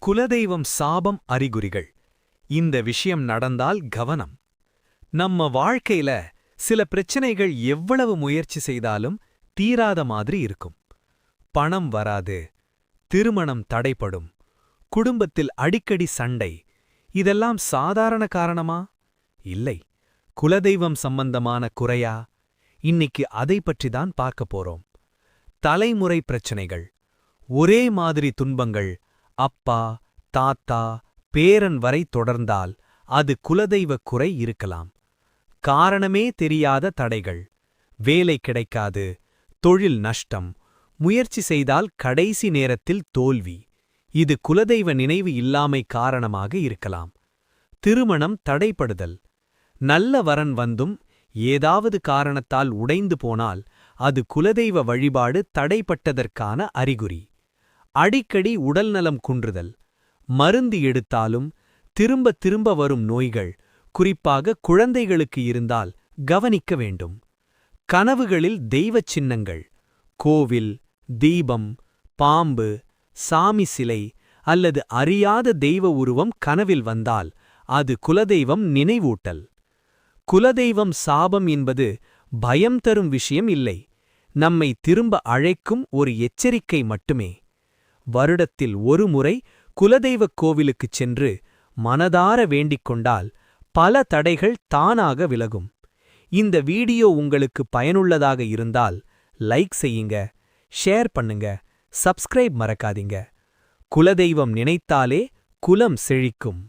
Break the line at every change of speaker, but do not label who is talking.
குலதெய்வம் சாபம் அறிகுறிகள். இந்த விஷயம் நடந்தால் கவனம். நம்ம வாழ்க்கையில சில பிரச்சனைகள் எவ்வளவு முயற்சி செய்தாலும் தீராத மாதிரி இருக்கும். பணம் வராது, திருமணம் தடைப்படும், குடும்பத்தில் அடிக்கடி சண்டை. இதெல்லாம் சாதாரண காரணமா? இல்லை, குலதெய்வம் சம்பந்தமான குறையா? இன்னைக்கு அதை பற்றிதான் பார்க்க போறோம். தலைமுறை பிரச்சனைகள், ஒரே மாதிரி துன்பங்கள் அப்பா, தாத்தா, பேரன் வரை தொடர்ந்தால் அது குலதெய்வக் குறை இருக்கலாம். காரணமே தெரியாத தடைகள், வேலை கிடைக்காது, தொழில் நஷ்டம், முயற்சி செய்தால் கடைசி நேரத்தில் தோல்வி. இது குலதெய்வ நினைவு இல்லாமை காரணமாக இருக்கலாம். திருமணம் தடைப்படுதல், நல்ல வரன் வந்தும் ஏதாவது காரணத்தால் உடைந்து போனால் அது குலதெய்வ வழிபாடு தடைப்பட்டதற்கான அறிகுறி. அடிக்கடி உடல்நலம் குன்றுதல், மருந்து எடுத்தாலும் திரும்ப திரும்ப வரும் நோய்கள், குறிப்பாக குழந்தைகளுக்கு இருந்தால் கவனிக்க வேண்டும். கனவுகளில் தெய்வச் சின்னங்கள், கோவில், தீபம், பாம்பு, சாமி சிலை அல்லது அறியாத தெய்வ உருவம் கனவில் வந்தால் அது குலதெய்வம் நினைவூட்டல். குலதெய்வம் சாபம் என்பது பயம் தரும் விஷயம் இல்லை, நம்மை திரும்ப அழைக்கும் ஒரு எச்சரிக்கை மட்டுமே. வருடத்தில் ஒரு முறை குலதெய்வக் கோவிலுக்குச் சென்று மனதார வேண்டிக் கொண்டால் பல தடைகள் தானாக விலகும். இந்த வீடியோ உங்களுக்கு பயனுள்ளதாக இருந்தால் லைக் செய்யுங்க, ஷேர் பண்ணுங்க, சப்ஸ்கிரைப் மறக்காதீங்க. குலதெய்வம் நினைத்தாலே குலம் செழிக்கும்.